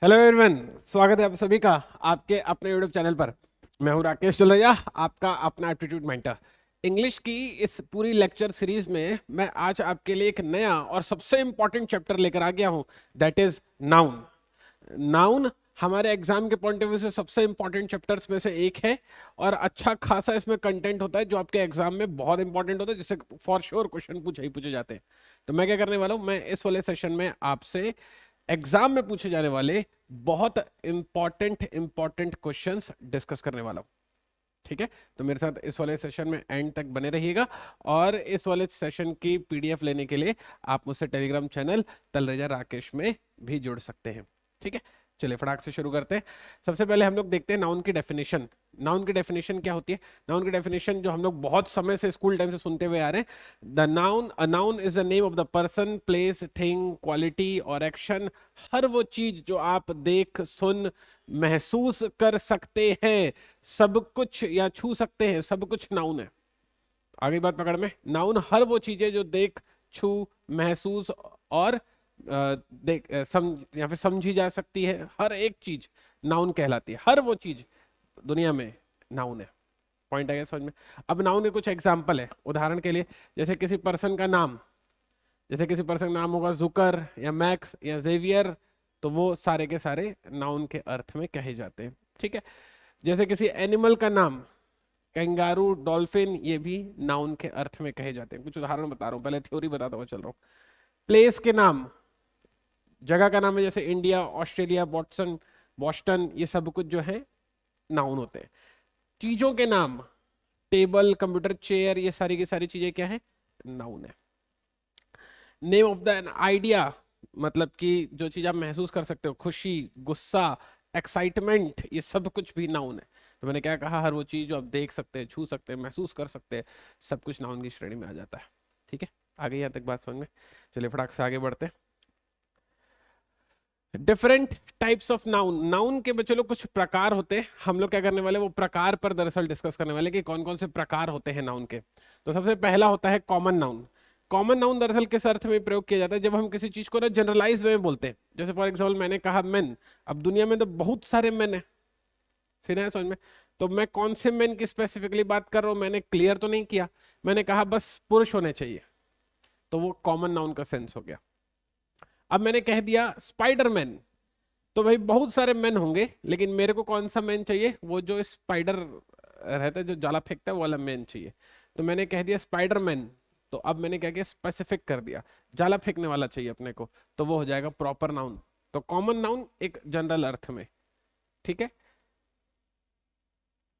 Hello everyone, स्वागत है आप सभी का आपके अपने यूट्यूब चैनल पर। मैं हूं राकेश चलरैया, आपका अपना एप्टीट्यूड मेंटर। इंग्लिश की इस पूरी लेक्चर सीरीज में मैं आज आपके लिए एक नया और सबसे इंपॉर्टेंट चैप्टर लेकर आ गया हूं, दैट इज नाउन। नाउन हमारे एग्जाम के पॉइंट ऑफ व्यू से सबसे इंपॉर्टेंट चैप्टर्स में से एक है और अच्छा खासा इसमें कंटेंट होता है जो आपके एग्जाम में बहुत इंपॉर्टेंट होता है, जिससे फॉर श्योर क्वेश्चन पूछे ही पूछे जाते हैं। तो मैं क्या करने वाला हूं, मैं इस वाले सेशन में आपसे एग्जाम में पूछे जाने वाले बहुत इंपॉर्टेंट क्वेश्चंस डिस्कस करने वाला हूं। ठीक है, तो मेरे साथ इस वाले सेशन में एंड तक बने रहिएगा और इस वाले सेशन की पीडीएफ लेने के लिए आप मुझसे टेलीग्राम चैनल तलरेजा राकेश में भी जुड़ सकते हैं। ठीक है, चलिए फटाक से शुरू करते हैं। सबसे पहले हम लोग देखते हैं नाउन की डेफिनेशन। नाउन की डेफिनेशन क्या होती है? नाउन की डेफिनेशन जो हम लोग बहुत समय से स्कूल टाइम से सुनते हुए आ रहे हैं, the noun, a noun is the name of the person, place, thing, quality और एक्शन। हर वो चीज जो आप देख, सुन, महसूस कर सकते हैं, सब कुछ या छू सकते हैं, सब कुछ नाउन है। आगे बात पकड़ में, नाउन हर वो चीजें जो देख, छू, महसूस और देख समझ या फिर समझी जा सकती है, हर एक चीज नाउन कहलाती है। हर वो चीज दुनिया में नाउन है। पॉइंट आ गया समझ में? अब नाउन के कुछ एग्जाम्पल है। उदाहरण के लिए, जैसे किसी पर्सन का नाम, जैसे किसी पर्सन का नाम होगा जुकर या मैक्स या जेवियर, तो वो सारे के सारे नाउन के अर्थ में कहे जाते हैं। ठीक है, जैसे किसी एनिमल का नाम, कैंगारू, डॉल्फिन, ये भी नाउन के अर्थ में कहे जाते हैं। कुछ उदाहरण बता रहा हूँ, पहले थ्योरी बताता हुआ चल रहा हूँ। प्लेस के नाम, जगह का नाम है, जैसे इंडिया, ऑस्ट्रेलिया, बॉस्टन, बॉस्टन, ये सब कुछ जो है नाउन होते हैं। चीजों के नाम, टेबल, कंप्यूटर, चेयर, ये सारी की सारी चीजें क्या है? नाउन है। Name of the an idea, मतलब कि जो चीज आप महसूस कर सकते हो, खुशी, गुस्सा, एक्साइटमेंट, ये सब कुछ भी नाउन है। तो मैंने क्या कहा, हर वो चीज जो आप देख सकते हैं, छू सकते हैं, महसूस कर सकते हैं, सब कुछ नाउन की श्रेणी में आ जाता है। ठीक है, आगे यहाँ तक बात समझ में? चलिए फटाक से आगे बढ़ते हैं। Different types of noun. Noun के बच्चे लोग कुछ प्रकार होते हैं, हम लोग क्या करने वाले, वो प्रकार पर दरअसल डिस्कस करने वाले कि कौन कौन से प्रकार होते हैं नाउन के। तो सबसे पहला होता है कॉमन नाउन। कॉमन नाउन दरअसल किस अर्थ में प्रयोग किया जाता है? जब हम किसी चीज को ना जनरलाइज वे में बोलते हैं। जैसे फॉर एग्जाम्पल मैंने कहा मेन, अब दुनिया में तो बहुत सारे मेन है, सीधा है समझ में? तो मैं कौन से मेन की स्पेसिफिकली बात कर रहा हूं, मैंने क्लियर तो नहीं किया। मैंने कहा बस पुरुष होने चाहिए, तो वो कॉमन नाउन का सेंस हो गया। अब मैंने कह दिया स्पाइडरमैन, तो भाई बहुत सारे मैन होंगे, लेकिन मेरे को कौन सा मैन चाहिए? वो जो स्पाइडर रहता है, जो जाला फेंकता है, वो वाला मैन चाहिए। तो मैंने कह दिया स्पाइडरमैन, तो अब मैंने क्या किया, स्पेसिफिक कर दिया, जाला फेंकने वाला चाहिए अपने को, तो वो हो जाएगा प्रॉपर नाउन। तो कॉमन नाउन एक जनरल अर्थ में, ठीक है,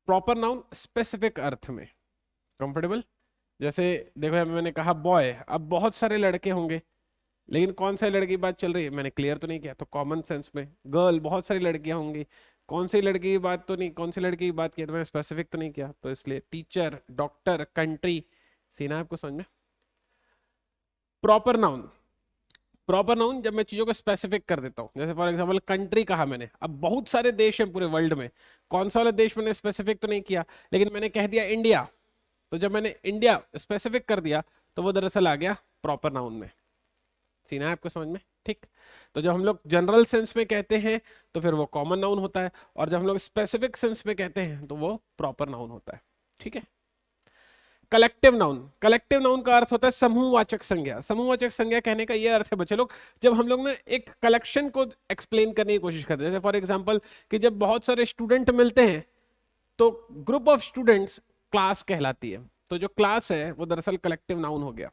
प्रॉपर नाउन स्पेसिफिक अर्थ में। कंफर्टेबल? जैसे देखो यहाँ पे मैंने कहा बॉय, अब बहुत सारे लड़के होंगे, लेकिन कौन सा लड़की की बात चल रही है, मैंने क्लियर तो नहीं किया, तो कॉमन सेंस में। गर्ल, बहुत सारी लड़कियां होंगी, कौन सी लड़की की बात तो नहीं, कौन सी लड़की की बात की, तो मैंने स्पेसिफिक तो नहीं किया, तो इसलिए टीचर, डॉक्टर, कंट्री। सीना आपको समझ में? प्रॉपर नाउन, प्रॉपर नाउन जब मैं चीजों को स्पेसिफिक कर देता हूं, जैसे फॉर एग्जांपल कंट्री कहा मैंने, अब बहुत सारे देश हैं पूरे वर्ल्ड में, कौन सा वाला देश मैंने स्पेसिफिक तो नहीं किया, लेकिन मैंने कह दिया इंडिया। तो जब मैंने इंडिया स्पेसिफिक कर दिया, तो वो दरअसल आ गया प्रॉपर नाउन में। सीना है आपको समझ में? ठीक। तो जब हम लोग जनरल सेंस में कहते हैं, तो फिर वो कॉमन नाउन होता है, और जब हम लोग स्पेसिफिक सेंस में कहते हैं, तो वो प्रॉपर नाउन होता है। ठीक है। कलेक्टिव नाउन, कलेक्टिव नाउन का अर्थ होता है समूहवाचक संज्ञा। समूहवाचक संज्ञा कहने का ये अर्थ है बच्चे लोग, जब हम लोग ने एक कलेक्शन को एक्सप्लेन करने की कोशिश करते हैं, जैसे फॉर एग्जांपल कि जब बहुत सारे स्टूडेंट मिलते हैं, तो ग्रुप ऑफ स्टूडेंट्स क्लास कहलाती है। तो जो क्लास है वो दरअसल कलेक्टिव नाउन हो गया,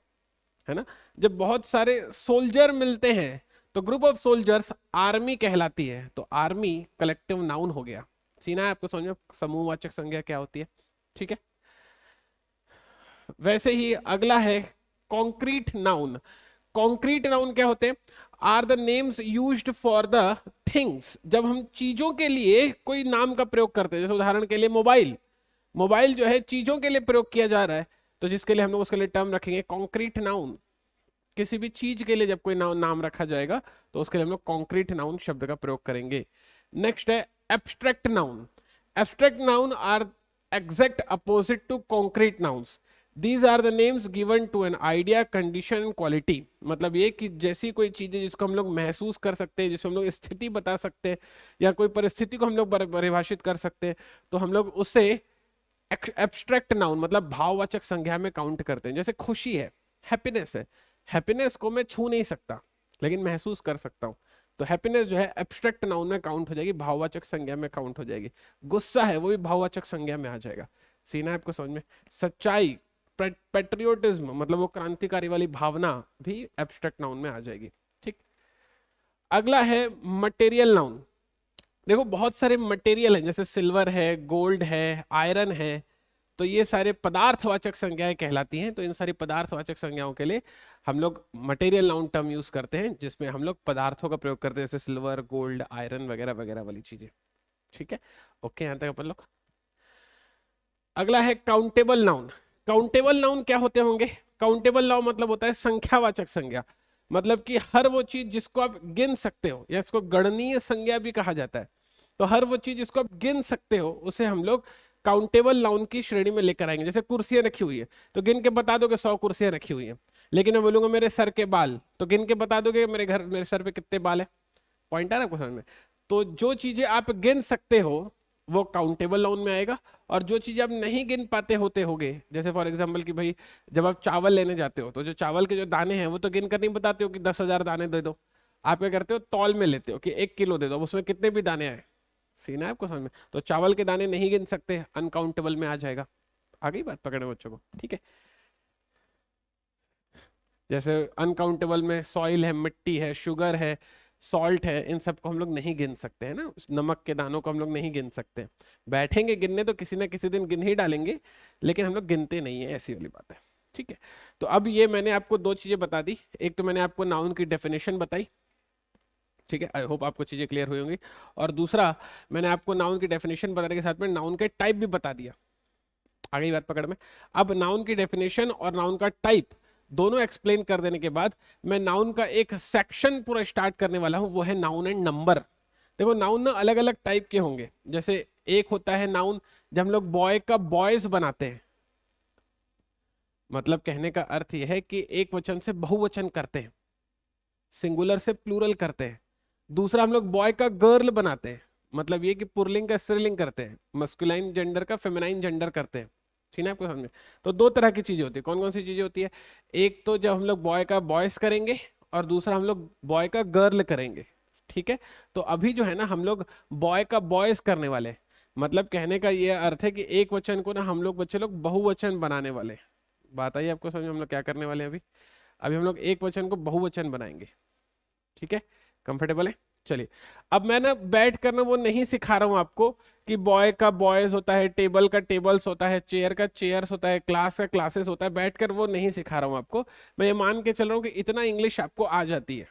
है ना? जब बहुत सारे सोल्जर मिलते हैं, तो ग्रुप ऑफ सोल्जर्स आर्मी कहलाती है, तो आर्मी कलेक्टिव नाउन हो गया। सीना है आपको समझ में समूहवाचक संज्ञा क्या होती है? ठीक है। वैसे ही अगला है कॉन्क्रीट नाउन। कॉन्क्रीट नाउन क्या होते हैं? Are the names used for the things. जब हम चीजों के लिए कोई नाम का प्रयोग करते हैं, जैसे उदाहरण के लिए मोबाइल, मोबाइल जो है चीजों के लिए प्रयोग किया जा रहा है, तो जिसके लिए हम लोग उसके लिए टर्म रखेंगे कॉन्क्रीट नाउन। किसी भी चीज के लिए जब कोई नाम रखा जाएगा, तो उसके लिए हम लोग कॉन्क्रीट नाउन शब्द का प्रयोग करेंगे। नेक्स्ट है abstract noun. Abstract noun are exact opposite to concrete nouns. These are the names given to an idea, condition and quality. मतलब ये कि जैसी कोई चीज है जिसको हम लोग महसूस कर सकते हैं, जिसको हम लोग स्थिति बता सकते हैं, या कोई परिस्थिति को हम लोग परिभाषित कर सकते हैं, तो हम लोग उससे एब्स्ट्रैक्ट नाउन मतलब भाववाचक संज्ञा में काउंट करते हैं। जैसे खुशी है, हैप्पीनेस है, हैप्पीनेस को मैं छू नहीं सकता लेकिन महसूस कर सकता हूँ, तो हैप्पीनेस जो है एब्स्ट्रैक्ट नाउन में काउंट हो जाएगी, भाववाचक संज्ञा में काउंट हो जाएगी। गुस्सा है वो भी भाववाचक संज्ञा में आ जाएगा। सीना है आपको समझ में? सच्चाई, पेट्रियोटिज्म मतलब वो क्रांतिकारी वाली भावना भी एब्स्ट्रैक्ट नाउन में आ जाएगी। ठीक, अगला है मटेरियल नाउन। देखो बहुत सारे मटेरियल हैं, जैसे सिल्वर है, गोल्ड है, आयरन है, तो ये सारे पदार्थवाचक संज्ञाएं कहलाती हैं। तो इन सारी पदार्थवाचक संज्ञाओं के लिए हम लोग मटेरियल नाउन टर्म यूज करते हैं, जिसमें हम लोग पदार्थों का प्रयोग करते हैं, जैसे सिल्वर, गोल्ड, आयरन वगैरह वगैरह वाली चीजें। ठीक है, ओके, यहां तक अपन लोग। अगला है काउंटेबल नाउन। काउंटेबल नाउन क्या होते होंगे? काउंटेबल नाउन मतलब होता है संख्यावाचक संज्ञा, मतलब कि हर वो चीज जिसको आप गिन सकते हो, या इसको गणनीय संज्ञा भी कहा जाता है। तो हर वो चीज जिसको आप गिन सकते हो उसे हम लोग काउंटेबल नाउन की श्रेणी में लेकर आएंगे। जैसे कुर्सियां रखी हुई है तो गिन के बता दोगे 100 कुर्सियां रखी हुई हैं, लेकिन मैं बोलूंगा मेरे सर के बाल, तो गिन के बता दोगे मेरे सर पे कितने बाल है। पॉइंट आ रहा है आपको समझ में? तो जो चीजें आप गिन सकते हो वो काउंटेबल नाउन में आएगा, और जो चीजें आप नहीं गिन पाते होते होगे, जैसे फॉर एग्जाम्पल कि भाई जब आप चावल लेने जाते हो तो जो चावल के जो दाने हैं वो तो गिन कर नहीं बताते हो कि 10,000 दाने दे दो। आप क्या करते हो, तौल में लेते हो कि 1 किलो दे दो, उसमें कितने भी दाने आए। सीना है आपको समझ में? तो चावल के दाने नहीं गिन सकते, अनकाउंटेबल में आ जाएगा। आ गई बात पकड़े बच्चों को? ठीक है, जैसे अनकाउंटेबल में सॉइल है, मिट्टी है, शुगर है, सॉल्ट है, इन सब को हम लोग नहीं गिन सकते हैं ना। उस नमक के दानों को हम लोग नहीं गिन सकते। बैठेंगे गिनने तो किसी ना किसी दिन गिन ही डालेंगे, लेकिन हम लोग गिनते नहीं है, ऐसी वाली बात है। ठीक है, तो अब ये मैंने आपको दो चीजें बता दी। एक तो मैंने आपको नाउन की डेफिनेशन बताई, ठीक है, आई होप आपको चीजें क्लियर हुई होंगी। और दूसरा, मैंने आपको नाउन की डेफिनेशन बताने के साथ में नाउन के टाइप भी बता दिया। आ गई बात पकड़ में? अब नाउन की डेफिनेशन और नाउन का टाइप दोनों एक्सप्लेन कर देने के बाद मैं नाउन का एक सेक्शन पूरा स्टार्ट करने वाला हूं, वो है नाउन एंड नंबर। देखो नाउन ना अलग अलग टाइप के होंगे। जैसे एक होता है नाउन जब हम लोग बॉय का बॉयज बनाते हैं, मतलब कहने का अर्थ यह है कि एक वचन से बहुवचन करते हैं, सिंगुलर से प्लूरल करते हैं। दूसरा हम लोग बॉय का गर्ल बनाते हैं, मतलब ये कि पुल्लिंग का स्त्रीलिंग करते हैं, मस्कुलाइन जेंडर का फेमिनाइन जेंडर करते हैं। ठीक है आपको समझ में? तो दो तरह की चीजें होती है। कौन कौन सी चीजें होती है? एक तो जब हम लोग बॉय का बॉयज करेंगे, और दूसरा हम लोग बॉय का गर्ल करेंगे। ठीक है, तो अभी जो है ना हम लोग बॉय का बॉयज करने वाले हैं। मतलब कहने का ये अर्थ है कि एक वचन को ना हम लोग बच्चे लोग बहुवचन बनाने वाले हैं। बात आई आपको समझ में? हम लोग क्या करने वाले हैं अभी? अभी हम लोग एक वचन को बहुवचन बनाएंगे। ठीक है, कंफर्टेबल है? चलिए, अब मैं ना बैठ कर ना वो नहीं सिखा रहा हूं आपको कि बॉय का बॉयज होता है, टेबल का टेबल्स होता है, चेयर का चेयर्स होता है, क्लास का क्लासेस होता है। बैठकर वो नहीं सिखा रहा हूं आपको। मैं ये मान के चल रहा हूं कि इतना इंग्लिश आपको आ जाती है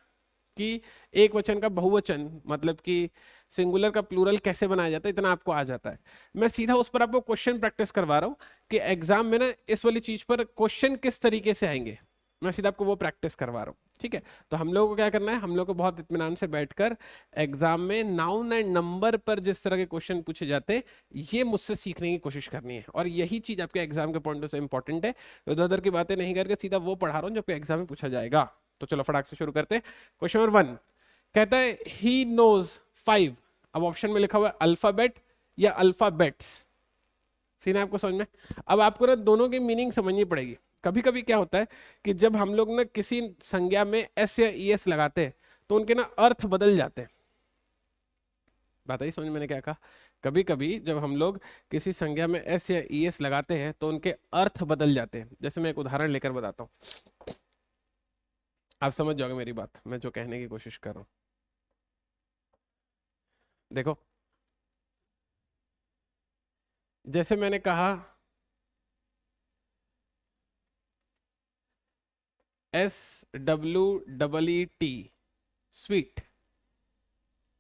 कि एक वचन का बहुवचन मतलब कि सिंगुलर का प्लूरल कैसे बनाया जाता है, इतना आपको आ जाता है। मैं सीधा उस पर आपको क्वेश्चन प्रैक्टिस करवा रहा हूँ कि एग्जाम में ना इस वाली चीज पर क्वेश्चन किस तरीके से आएंगे, मैं सीधा आपको वो प्रैक्टिस करवा रहा हूँ। ठीक है, तो हम लोगों को क्या करना है, हम लोग को बहुत इत्मीनान से बैठकर एग्जाम में नाउन एंड नंबर पर जिस तरह के क्वेश्चन पूछे जाते हैं ये मुझसे सीखने की कोशिश करनी है, और यही चीज आपके एग्जाम के पॉइंट से इंपॉर्टेंट है। इधर उधर की बातें नहीं करके सीधा वो पढ़ा रहा हूँ जो आपके एग्जाम में पूछा जाएगा। तो चलो फटाक से शुरू करते हैं। क्वेश्चन नंबर 1 कहता है ही नोज 5। अब ऑप्शन में लिखा हुआ है अल्फाबेट या अल्फाबेट्स। सीन है आपको समझ में? अब आपको ना दोनों की मीनिंग समझनी पड़ेगी। कभी कभी क्या होता है कि जब हम लोग ना किसी संज्ञा में एस या ई एस लगाते हैं तो उनके ना अर्थ बदल जाते हैं। बात आई समझ? मैंने क्या कहा? कभी कभी जब हम लोग किसी संज्ञा में एस या ई एस लगाते हैं तो उनके अर्थ बदल जाते हैं। जैसे मैं एक उदाहरण लेकर बताता हूँ, आप समझ जाओगे मेरी बात, मैं जो कहने की कोशिश कर रहा हूँ। देखो, जैसे मैंने कहा SWEET स्वीट,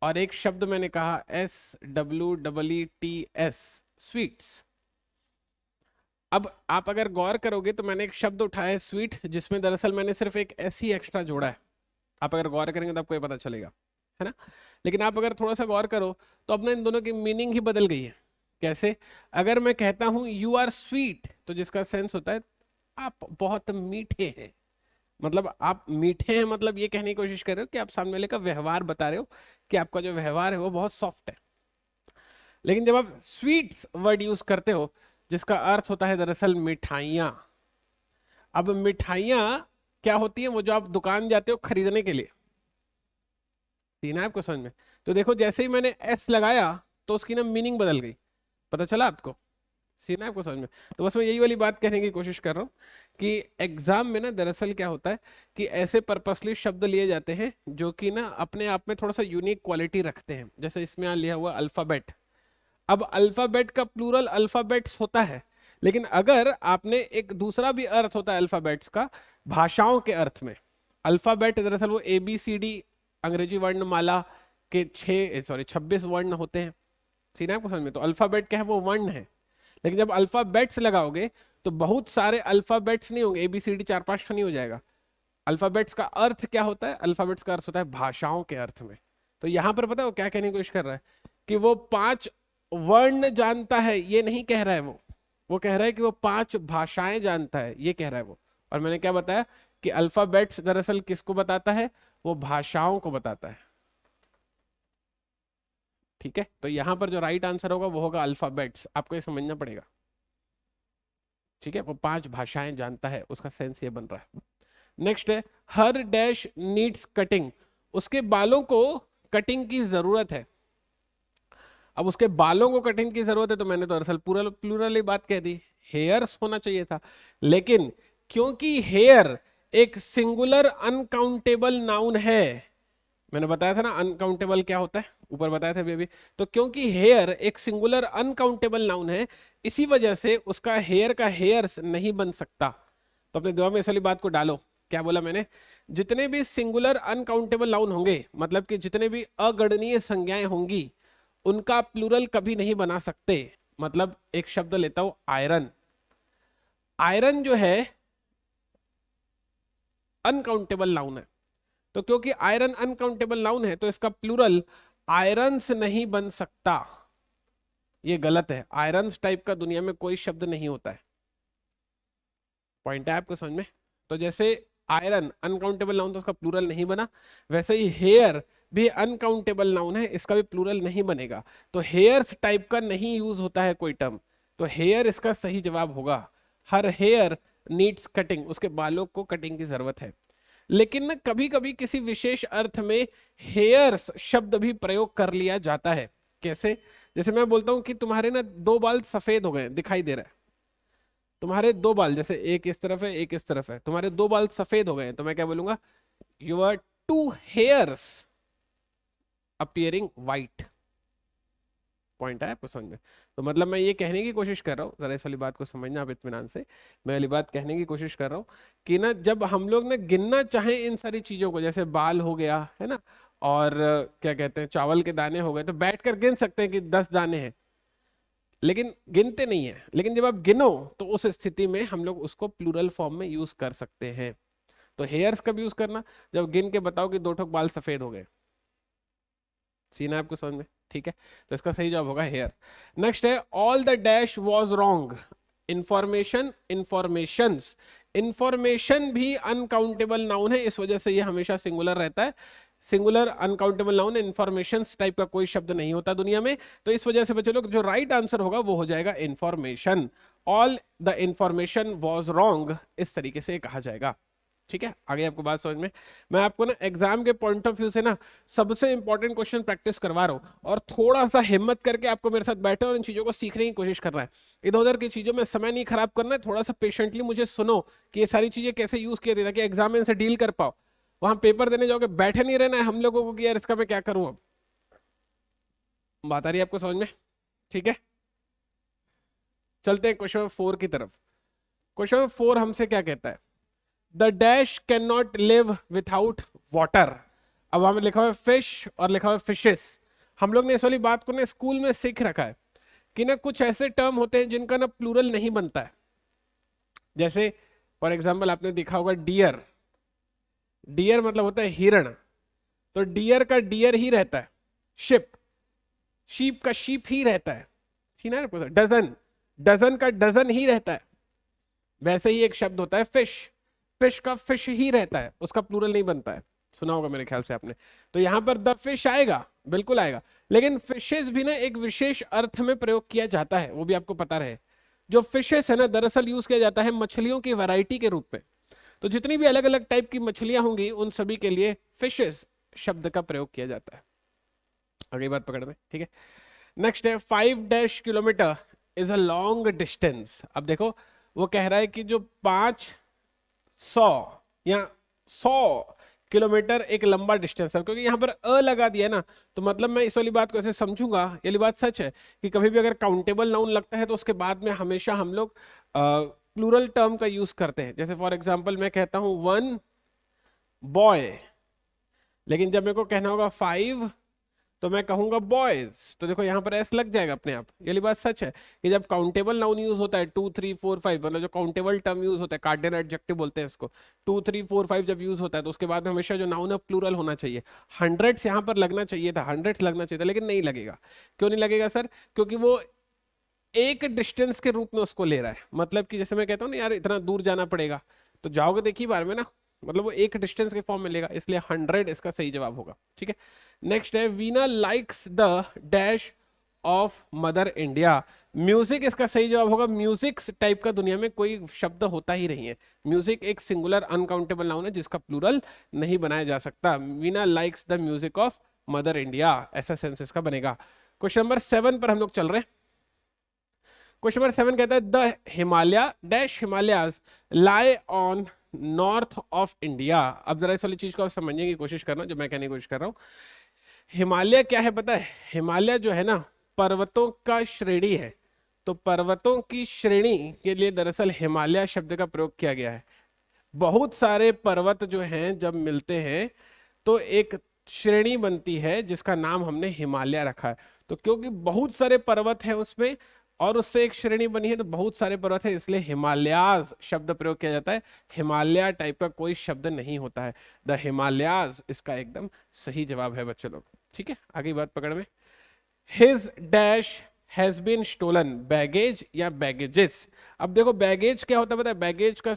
और एक शब्द मैंने कहा SWEETS स्वीट्स। अब आप अगर गौर करोगे तो मैंने एक शब्द उठाया है स्वीट, जिसमें दरअसल मैंने सिर्फ एक एस ही एक्स्ट्रा जोड़ा है। आप अगर गौर करेंगे तो आपको ये पता चलेगा, है ना? लेकिन आप अगर थोड़ा सा गौर करो तो अपने इन दोनों की मीनिंग ही बदल गई है। कैसे? अगर मैं कहता हूं यू आर स्वीट, तो जिसका सेंस होता है आप बहुत मीठे हैं। मतलब आप मीठे हैं, मतलब ये कहने की कोशिश कर रहे हो कि आप सामने वाले का व्यवहार बता रहे हो कि आपका जो व्यवहार है वो बहुत सॉफ्ट है। लेकिन जब आप स्वीट्स वर्ड यूज करते हो, जिसका अर्थ होता है दरअसल मिठाइयाँ। अब मिठाइयाँ क्या होती हैं? वो जो आप दुकान जाते हो खरीदने के लिए, सीन है आपको समझ में? तो देखो, जैसे ही मैंने एस लगाया तो उसकी ना मीनिंग बदल गई। पता चला आपको? सीन है आपको समझ में? तो बस मैं यही वाली बात कहने की कोशिश कर रहा हूँ कि एग्जाम में ना दरअसल क्या होता है कि ऐसे पर्पसली शब्द लिए जाते हैं जो कि ना अपने आप में थोड़ा सा यूनिक क्वालिटी रखते हैं। जैसे इसमें यहाँ लिया हुआ अल्फाबेट। अब अल्फाबेट का प्लूरल अल्फाबेट्स होता है, लेकिन अगर आपने एक दूसरा भी अर्थ होता है अल्फाबेट्स का, भाषाओं के अर्थ में। अल्फाबेट दरअसल वो ए बी सी डी अंग्रेजी वर्णमाला के 26 वर्ण होते हैं। सीन है आपको समझ में? तो अल्फाबेट क्या है? वो वर्ण है। लेकिन जब अल्फाबेट्स लगाओगे तो बहुत सारे अल्फाबेट्स नहीं होंगे, एबीसीडी 4-5 तो नहीं हो जाएगा। अल्फाबेट्स का अर्थ क्या होता है? अल्फाबेट्स का अर्थ होता है भाषाओं के अर्थ में। तो यहां पर पता है वो क्या कहने की कोशिश कर रहा है कि वो 5 वर्ण जानता है, ये नहीं कह रहा है वो कह रहा है कि वो 5 भाषाएं जानता है, ये कह रहा है वो। और मैंने क्या बताया कि अल्फाबेट्स दरअसल किसको बताता है? वो भाषाओं को बताता है। ठीक है, तो यहां पर जो राइट आंसर होगा वो होगा अल्फाबेट्स। आपको ये समझना पड़ेगा। ठीक है, वो 5 भाषाएं जानता है, उसका सेंस ये बन रहा है। नेक्स्ट है हर डैश नीड्स कटिंग। उसके बालों को कटिंग की जरूरत है। अब उसके बालों को कटिंग की जरूरत है तो मैंने तो दरअसल प्लूरल प्लूरल ही बात कह दी, हेयर्स होना चाहिए था। लेकिन क्योंकि हेयर एक सिंगुलर अनकाउंटेबल नाउन है, मैंने बताया था ना अनकाउंटेबल क्या होता है, ऊपर बताया था बेबी। तो क्योंकि हेयर एक सिंगुलर अनकाउंटेबल नाउन है, इसी वजह से उसका हेयर का हेयर्स नहीं बन सकता। तो अपने दिमाग में इस वाली बात को डालो। क्या बोला मैंने? जितने भी सिंगुलर अनकाउंटेबल नाउन होंगे, मतलब कि जितने भी अगणनीय संज्ञाएं होंगी, उनका प्लूरल कभी नहीं बना सकते। मतलब एक शब्द लेता हूं आयरन। आयरन जो है अनकाउंटेबल नाउन है, तो क्योंकि आयरन अनकाउंटेबल नाउन है तो इसका प्लूरल आयरन्स नहीं बन सकता। ये गलत है। आयरन्स टाइप का दुनिया में कोई शब्द नहीं होता है। पॉइंट है आपको समझ में? तो जैसे आयरन अनकाउंटेबल नाउन तो उसका प्लूरल नहीं बना, वैसे ही हेयर भी अनकाउंटेबल नाउन है, इसका भी प्लूरल नहीं बनेगा। तो हेयर्स टाइप का नहीं यूज होता है कोई टर्म। तो हेयर इसका सही जवाब होगा। हर हेयर नीड्स कटिंग, उसके बालों को कटिंग की जरूरत है। लेकिन ना कभी कभी किसी विशेष अर्थ में हेयर्स शब्द भी प्रयोग कर लिया जाता है। कैसे? जैसे मैं बोलता हूं कि तुम्हारे ना 2 बाल सफेद हो गए, दिखाई दे रहा है। तुम्हारे 2 बाल, जैसे एक इस तरफ है एक इस तरफ है, तुम्हारे 2 बाल सफेद हो गए हैं, तो मैं क्या बोलूंगा? Your 2 hairs appearing white. Point है आपको समझ में? तो मतलब मैं ये कहने की कोशिश कर रहा हूँ, जरा इस वाली बात को समझना आप इत्मीनान से। मैं वाली बात कहने की कोशिश कर रहा हूँ कि ना जब हम लोग ना गिनना चाहें इन सारी चीजों को, जैसे बाल हो गया है ना, और क्या कहते हैं चावल के दाने हो गए, तो बैठकर गिन सकते हैं कि 10 दाने हैं, लेकिन गिनते नहीं है। लेकिन जब आप गिनो तो उस स्थिति में हम लोग उसको प्लूरल फॉर्म में यूज कर सकते हैं। तो हेयर्स कब यूज करना? जब गिन के बताओ कि 2 ठोक बाल सफेद हो गए। सीन है आपको समझ में? ठीक है, तो इसका सही जवाब होगा हेयर। नेक्स्ट है all the dash was wrong. Information informations, information भी अनकाउंटेबल नाउन है, इस वजह से ये हमेशा सिंगुलर रहता है। Singular uncountable noun, information type का कोई शब्द नहीं होता दुनिया में। तो इस वजह से बच्चे लोग जो राइट आंसर होगा वो हो जाएगा information. All the information was wrong, इस तरीके से कहा जाएगा। ठीक है, आगे आपको बात समझ में? मैं आपको ना एग्जाम के पॉइंट ऑफ व्यू से ना सबसे इंपॉर्टेंट क्वेश्चन प्रैक्टिस करवा रहा हूँ, और थोड़ा सा हिम्मत करके आपको मेरे साथ बैठे और इन चीजों को सीखने की कोशिश करना है। इधर उधर की चीजों में समय नहीं खराब करना है, थोड़ा सा पेशेंटली मुझे सुनो कि ये सारी चीजें कैसे यूज किए थे, ताकि एग्जाम में इनसे डील कर पाओ। वहां पेपर देने जाओगे, बैठे नहीं रहना है हम लोगों को कि यार इसका मैं क्या करूं। अब बात आ रही है आपको समझ में? ठीक है, चलते हैं क्वेश्चन 4 की तरफ। क्वेश्चन 4 हमसे क्या कहता है? The dash can not live without water. अब वहां में लिखा हुआ है फिश और लिखा हुआ है फिशेस। हम लोग ने इस वाली बात को ना स्कूल में सीख रखा है कि ना कुछ ऐसे टर्म होते हैं जिनका ना प्लूरल नहीं बनता है। जैसे फॉर एग्जाम्पल आपने देखा होगा डियर। डियर मतलब होता है हिरण, तो डियर का डियर ही रहता है। शिप, शीप का शीप ही रहता है। डजन, डजन का डजन ही रहता है। वैसे ही एक शब्द होता है फिश, फिश का फिश ही रहता है, उसका प्लूरल नहीं बनता है, सुना होगा मेरे ख्याल से आपने। तो यहां पर द फिश आएगा, बिल्कुल आएगा, लेकिन फिशेस भी ना एक विशेष अर्थ में प्रयोग किया जाता है, वो भी आपको पता रहे। जो फिशेस है ना, दरअसल यूज किया जाता है मछलियों की वैरायटी के रूप में। तो जितनी भी अलग अलग टाइप की मछलियां होंगी उन सभी के लिए फिशेस शब्द का प्रयोग किया जाता है। अगली बात पकड़ में, ठीक है। नेक्स्ट है 5 kilometre is a long distance. अब देखो वो कह रहा है कि जो 500 या 100 किलोमीटर एक लंबा डिस्टेंस है, क्योंकि यहां पर अ लगा दिया है ना, तो मतलब मैं इस वाली बात को ऐसे समझूंगा, ये वाली बात सच है कि कभी भी अगर काउंटेबल नाउन लगता है तो उसके बाद में हमेशा हम लोग प्लूरल टर्म का यूज करते हैं। जैसे फॉर एग्जाम्पल मैं कहता हूं 1 बॉय, लेकिन जब मेरे को कहना होगा 5 तो मैं कहूंगा बॉयज, तो देखो यहां पर एस लग जाएगा अपने आप। ये बात सच है कि जब काउंटेबल नाउन यूज होता है 2 3 4 5, मतलब जो काउंटेबल टर्म यूज होता है, कार्डिनल एडजेक्टिव बोलते हैं इसको, 2 3 4 5 जब यूज होता है तो उसके बाद हमेशा जो नाउन है प्लूरल होना चाहिए। हंड्रेड्स यहां पर लगना चाहिए था, हंड्रेड्स लगना चाहिए था, लेकिन नहीं लगेगा। क्यों नहीं लगेगा सर? क्योंकि वो एक डिस्टेंस के रूप में उसको ले रहा है। मतलब कि जैसे मैं कहता हूँ ना यार इतना दूर जाना पड़ेगा, तो जाओगे देखिए बार में ना, मतलब वो एक डिस्टेंस के फॉर्म में लेगा, इसलिए 100 इसका सही जवाब होगा, ठीक है। नेक्स्ट है Veena likes the dash of mother India. Music इसका सही जवाब होगा। म्यूजिक्स टाइप का दुनिया में कोई शब्द होता ही नहीं है। म्यूजिक एक सिंगुलर अनकाउंटेबल नाउन है जिसका प्लूरल नहीं बनाया जा सकता। Veena likes the music of mother India, ऐसा सेंस इसका बनेगा। क्वेश्चन नंबर 7 पर हम लोग चल रहे हैं। क्वेश्चन नंबर 7 कहता है the Himalaya dash Himalayas lie on north of India. अब जरा इस वाली चीज को आप समझने की कोशिश करना जो मैं कहने की कोशिश कर रहा हूं। हिमालय क्या है पता है? हिमालय जो है ना पर्वतों का श्रेणी है, तो पर्वतों की श्रेणी के लिए दरअसल हिमालय शब्द का प्रयोग किया गया है। बहुत सारे पर्वत जो हैं जब मिलते हैं तो एक श्रेणी बनती है जिसका नाम हमने हिमालय रखा है। तो क्योंकि बहुत सारे पर्वत हैं उसमें और उससे एक श्रेणी बनी है, तो बहुत सारे पर्वत है इसलिए हिमालयाज शब्द प्रयोग किया जाता है। हिमालय टाइप का कोई शब्द नहीं होता है। द हिमालयाज इसका एकदम सही जवाब है बच्चे लोग, ठीक है। आगे बात पकड़ में। His dash has been stolen, baggage या बैगेजेस। अब देखो बैगेज क्या होता है पता है? बैगेज का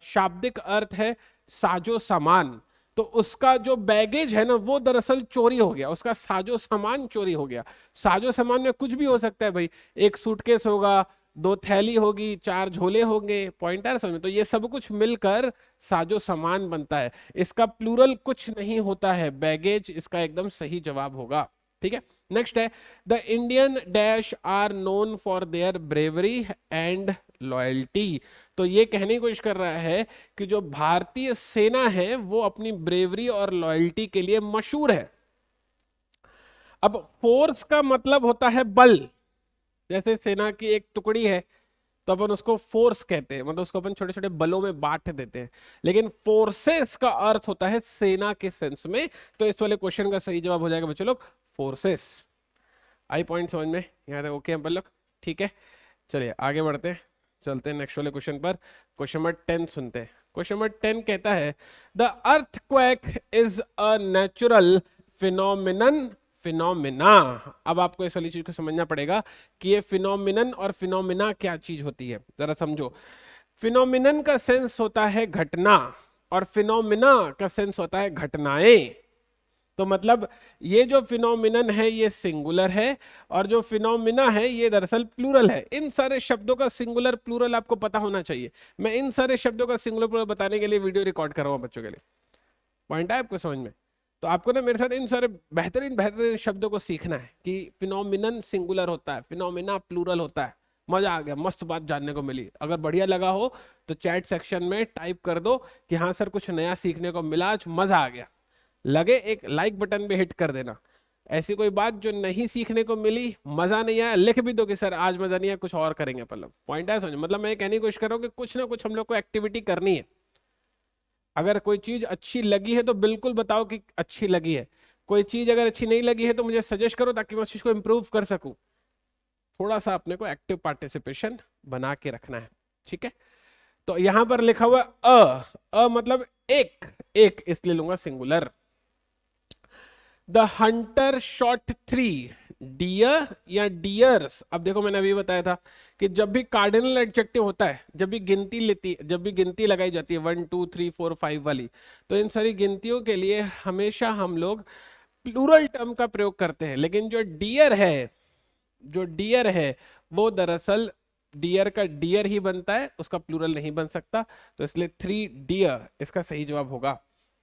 शाब्दिक अर्थ है साजो सामान। तो उसका जो बैगेज है ना वो दरअसल चोरी हो गया, उसका साजो सामान चोरी हो गया। साजो सामान में कुछ भी हो सकता है भाई, एक सूटकेस होगा, 2 थैली होगी, 4 झोले होंगे, पॉइंटर समझ में, तो ये सब कुछ मिलकर साजो सामान बनता है। इसका प्लूरल कुछ नहीं होता है, बैगेज इसका एकदम सही जवाब होगा, ठीक है। नेक्स्ट है the Indian dash are known for their bravery and loyalty. तो ये कहने की कोशिश कर रहा है कि जो भारतीय सेना है वो अपनी ब्रेवरी और लॉयल्टी के लिए मशहूर है। अब फोर्स का मतलब होता है बल, जैसे सेना की एक टुकड़ी है तो अपन उसको फोर्स कहते हैं, मतलब उसको अपन छोटे छोटे बलों में बांट देते हैं। लेकिन फोर्सेस का अर्थ होता है सेना के सेंस में। तो इस वाले क्वेश्चन का सही जवाब हो जाएगा बच्चों लोग फोर्सेस। आई पॉइंट समझ में? यहाँ तक ओके अपन लोग, ठीक है। चलिए आगे बढ़ते हैं, चलते हैं नेक्स्ट वाले क्वेश्चन पर। क्वेश्चन नंबर 10 सुनते हैं। क्वेश्चन नंबर 10 कहता है the earthquake is a natural phenomenon phenomena. अब आपको इस वाली चीज को समझना पड़ेगा कि ये फिनोमिनन और फिनोमिना क्या चीज होती है, जरा समझो। फिनोमिनन का सेंस होता है घटना और फिनोमिना का सेंस होता है घटनाएं। तो मतलब ये जो फिनोमिनन है ये सिंगुलर है और जो फिनोमिना है ये दरअसल प्लूरल है। इन सारे शब्दों का सिंगुलर प्लूरल आपको पता होना चाहिए। मैं इन सारे शब्दों का सिंगुलर प्लूरल बताने के लिए वीडियो रिकॉर्ड कर रहा हूं बच्चों के लिए। पॉइंट है आपको समझ में? तो आपको ना मेरे साथ इन सारे बेहतरीन बेहतरीन शब्दों को सीखना है कि फिनोमिनन सिंगुलर होता है, फिनोमिना प्लूरल होता है। मजा आ गया, मस्त बात जानने को मिली। अगर बढ़िया लगा हो तो चैट सेक्शन में टाइप कर दो कि हाँ सर कुछ नया सीखने को मिला, आज मजा आ गया। लगे एक लाइक बटन पे हिट कर देना। ऐसी कोई बात जो नहीं सीखने को मिली, मजा नहीं आया, लिख भी दो कि सर आज मजा नहीं आया, कुछ और करेंगे अपन लोग। पॉइंट है समझ? मतलब मैं कहने की कोशिश कर रहा हूँ कि कुछ ना कुछ हम लोग को एक्टिविटी करनी है। अगर कोई चीज अच्छी लगी है तो बिल्कुल बताओ कि अच्छी लगी है। कोई चीज अगर अच्छी नहीं लगी है तो मुझे सजेस्ट करो ताकि मैं उस चीज को इंप्रूव कर सकूं। थोड़ा सा अपने को एक्टिव पार्टिसिपेशन बना के रखना है, ठीक है। तो यहां पर लिखा हुआ अ मतलब एक, एक इसलिए लूंगा singular. The hunter shot 3 deer या डियर्स। अब देखो मैंने अभी बताया था कि जब भी कार्डिनल एडजेक्टिव होता है, जब भी गिनती लगाई जाती है 1 2 3 4 5 वाली, तो इन सारी गिनतियों के लिए हमेशा हम लोग प्लूरल टर्म का प्रयोग करते हैं। लेकिन जो डियर है वो दरअसल डियर का डियर ही बनता है, उसका प्लूरल नहीं बन सकता, तो इसलिए 3 डियर इसका सही जवाब होगा।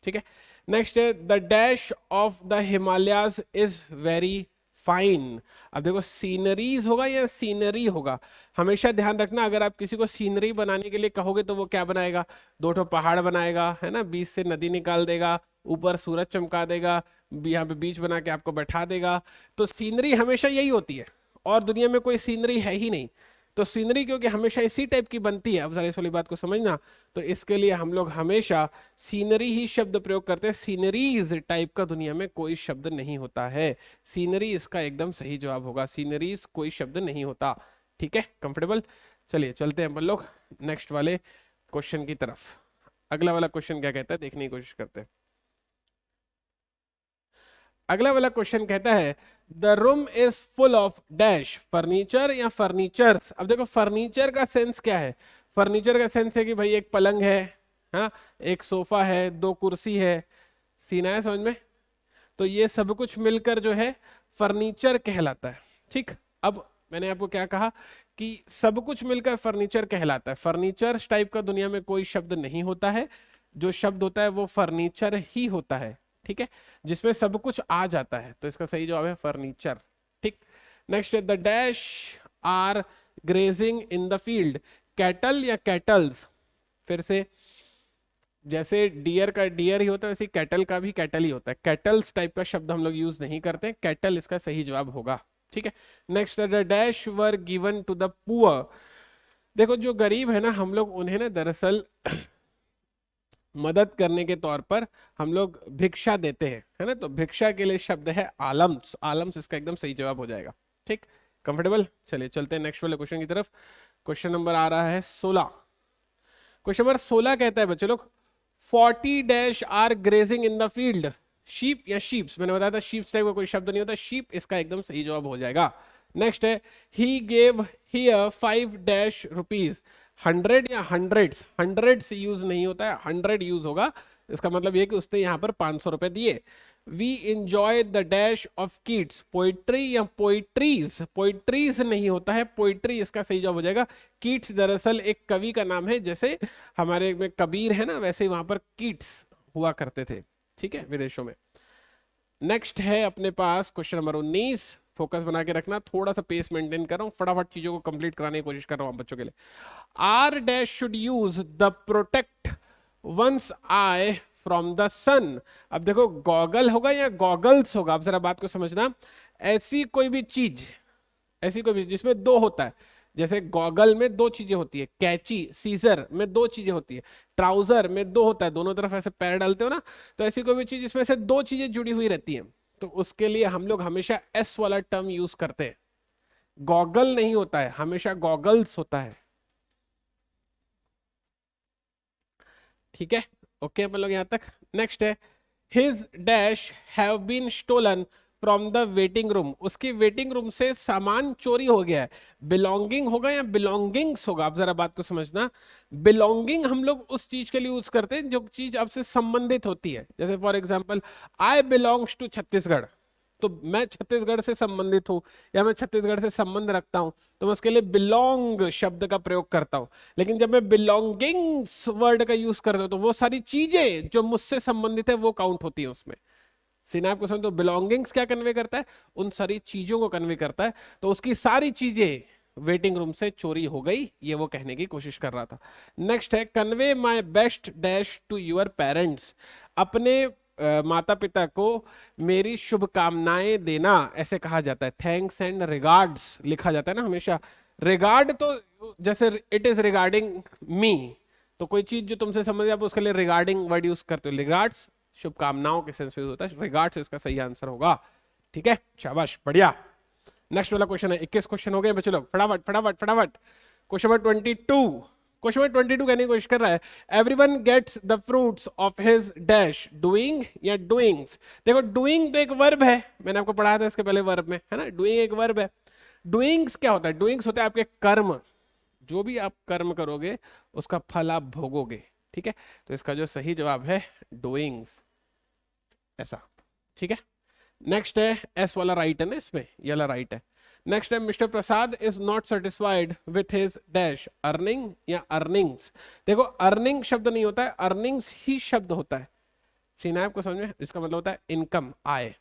ठीक है, नेक्स्ट है the dash of the Himalayas is very fine. अब देखो सीनरीज होगा या सीनरी होगा, हमेशा ध्यान रखना, अगर आप किसी को सीनरी बनाने के लिए कहोगे तो वो क्या बनाएगा, 2 पहाड़ बनाएगा, है ना, बीच से नदी निकाल देगा, ऊपर सूरज चमका देगा, यहाँ पे बीच बना के आपको बैठा देगा। तो सीनरी हमेशा यही होती है, और दुनिया में कोई सीनरी है ही नहीं। तो सीनरी क्योंकि हमेशा इसी टाइप की बनती है, अब जरा इस वाली बात को समझना, तो इसके लिए हम लोग हमेशा सीनरी ही शब्द प्रयोग करते हैं। सीनरीज टाइप का दुनिया में कोई शब्द नहीं होता है। सीनरी इसका एकदम सही जवाब होगा, सीनरीज कोई शब्द नहीं होता। ठीक है, कंफर्टेबल। चलिए चलते हैं हम लोग नेक्स्ट वाले क्वेश्चन की तरफ। अगला वाला क्वेश्चन क्या कहता है देखने की कोशिश करते हैं। अगला वाला क्वेश्चन कहता है the room is full of dash furniture या फर्नीचर्स। अब देखो फर्नीचर का सेंस क्या है, फर्नीचर का सेंस है कि भाई एक पलंग है, हाँ, एक सोफा है, 2 कुर्सी है, सीन है समझ में, तो ये सब कुछ मिलकर जो है फर्नीचर कहलाता है। ठीक, अब मैंने आपको क्या कहा कि सब कुछ मिलकर फर्नीचर कहलाता है। फर्नीचर टाइप का दुनिया में कोई शब्द नहीं होता है, जो शब्द होता है वो फर्नीचर ही होता है। ठीक है, जिसमें सब कुछ आ जाता है, तो इसका सही जवाब है फर्नीचर। ठीक, next the dash are grazing in the field. Cattle या कैटल्स, फिर से जैसे डियर का डियर ही होता है वैसे कैटल का भी कैटल ही होता है। कैटल्स टाइप का शब्द हम लोग यूज नहीं करते, कैटल इसका सही जवाब होगा। ठीक है, next the dash were given to the poor. देखो जो गरीब है ना, हम लोग उन्हें ना दरअसल मदद करने के तौर पर हम लोग भिक्षा देते हैं, है ना, तो भिक्षा के लिए शब्द है आलम्स। आलम्स इसका एकदम सही जवाब हो जाएगा। ठीक, कंफर्टेबल। चलिए चलते हैं नेक्स्ट वाले क्वेश्चन की तरफ। क्वेश्चन नंबर आ रहा है 16। क्वेश्चन नंबर 16 कहता है बच्चे लोग 40 dash are grazing in the field. Sheep या शीप्स, मैंने बताया था शीप्स टाइप का कोई शब्द नहीं होता, शीप इसका एकदम सही जवाब हो जाएगा। नेक्स्ट है he gave here 5 dash rupees. 100 या हंड्रेड्स, हंड्रेड्स यूज नहीं होता है, 100 यूज होगा, इसका मतलब ये कि उसने यहाँ पर 500 रुपए दिए। We enjoy the dash of kids. Poetry या पोइट्रीज, पोइट्रीज नहीं होता है, पोइट्री इसका सही जवाब हो जाएगा। किड्स दरअसल एक कवि का नाम है, जैसे हमारे में कबीर है ना, वैसे वहां पर किड्स हुआ करते थे। ठीक है, विदेशों में। नेक्स्ट है अपने पास क्वेश्चन नंबर 19। फोकस बना के रखना, थोड़ा सा पेस मेंटेन कर रहा हूं, फटाफट चीजों को कंप्लीट कराने की कोशिश कर रहा हूं बच्चों के लिए। Are dash should use the protect one's eye from the sun. अब देखो गॉगल होगा या गॉगल्स होगा, अब जरा बात को समझना। ऐसी कोई भी चीज जिसमें 2 होता है, जैसे गॉगल में 2 चीजें होती है, कैची सीजर में 2 चीजें होती है, ट्राउजर में 2 होता है, दोनों तरफ ऐसे पैर डालते हो ना, तो ऐसी कोई भी चीज जिसमें से 2 चीजें जुड़ी हुई रहती हैं, तो उसके लिए हम लोग हमेशा एस वाला टर्म यूज करते हैं। गॉगल नहीं होता है, हमेशा गॉगल्स होता है। ठीक है, ओके हम लोग यहां तक। नेक्स्ट है his dash have been stolen from the waiting room. उसकी वेटिंग रूम से सामान चोरी हो गया है। बिलोंगिंग होगा या बिलोंगिंग्स होगा, आप जरा बात को समझना। बिलोंगिंग हम लोग उस चीज के लिए यूज करते हैं जो चीज आपसे संबंधित होती है, जैसे for example I belongs to Chhattisgarh, तो मैं छत्तीसगढ़ से संबंधित हूं या मैं छत्तीसगढ़ से संबंध रखता हूं, तो मैं उसके लिए बिलोंग शब्द का प्रयोग करता हूं। लेकिन जब मैं बिलोंगिंग्स वर्ड का यूज करता हूं तो वो सारी चीजें जो मुझसे संबंधित है वो काउंट होती है उसमें। सीन आपको समझ, तो बिलोंगिंग्स क्या कन्वे करता है, उन सारी चीजों को कन्वे करता है, तो उसकी सारी चीजें वेटिंग रूम से चोरी हो गई, ये वो कहने की कोशिश कर रहा था। नेक्स्ट है convey my best dash to your parents. अपने माता पिता को मेरी शुभकामनाएं देना, ऐसे कहा जाता है। थैंक्स एंड रिगार्ड्स लिखा जाता है ना हमेशा। रिगार्ड तो जैसे इट इज रिगार्डिंग मी, तो कोई चीज जो तुमसे समझ आप उसके लिए रिगार्डिंग वर्ड यूज करते हो। रिगार्ड्स शुभकामनाओं के सेंस में होता है, रिगार्ड्स इसका सही आंसर होगा। ठीक है, शाबाश, बढ़िया। नेक्स्ट वाला क्वेश्चन है 21 क्वेश्चन हो गए बच्चे लोग, फटाफट फटाफट फटाफट। क्वेश्चन नंबर 22, क्वेश्चन नंबर 22 कहने की कोशिश कर रहा है everyone gets the fruits of his dash doing या डूइंग्स। देखो डूइंग तो एक वर्ब है, मैंने आपको पढ़ाया था इसके पहले वर्ब में, है ना, डूइंग एक वर्ब है। डूइंग्स क्या होता है? डूइंग्स होता है आपके कर्म, जो भी आप कर्म करोगे उसका फल आप भोगोगे, ठीक है। तो इसका जो सही जवाब है डूइंग्स, ऐसा, ठीक है। नेक्स्ट है, एस वाला राइट है ना इसमें, ये वाला राइट है। नेक्स्ट है, mister Prasad is not satisfied with his dash earning या अर्निंग्स। देखो अर्निंग शब्द नहीं होता है, अर्निंग्स ही शब्द होता है। सीना है आपको समझ में? इसका मतलब होता है इनकम, आय।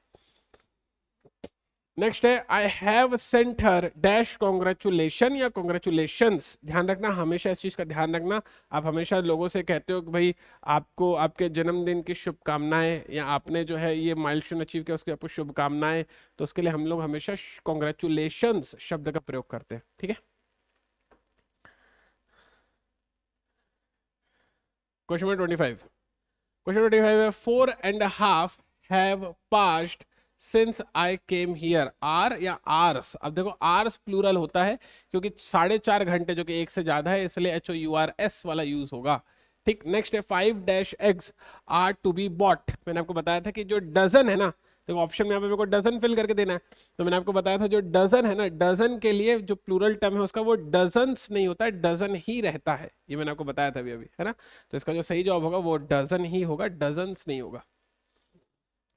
नेक्स्ट है, I have sent her dash congratulation या कॉन्ग्रेचुलेशंस। ध्यान रखना, हमेशा इस चीज का ध्यान रखना। आप हमेशा लोगों से कहते हो कि भाई आपको आपके जन्मदिन की शुभकामनाएं, या आपने जो है ये माइलस्टोन अचीव किया उसकी आपको शुभकामनाएं, तो उसके लिए हम लोग हमेशा कॉन्ग्रेचुलेशंस शब्द का प्रयोग करते हैं, ठीक है। Question number 25। क्वेश्चन 25 है, 4.5 have passed since I came here. Are या आर्स, अब देखो आर्स प्लूरल होता है क्योंकि 4.5 घंटे जो कि एक से ज्यादा है, इसलिए HOURS वाला यूज होगा, ठीक। नेक्स्ट है, 5 eggs are to be bought. मैंने आपको बताया था कि जो डजन है ना, देखो ऑप्शन में यहाँ पे मेरे को डजन फिल करके देना है, तो मैंने आपको बताया था जो डजन है ना, डजन के लिए जो प्लूरल टर्म है उसका वो डजन्स नहीं होता है, डजन ही रहता है। ये मैंने आपको बताया था अभी अभी, है ना। तो इसका जो सही जवाब होगा वो डजन ही होगा, डजन्स नहीं होगा,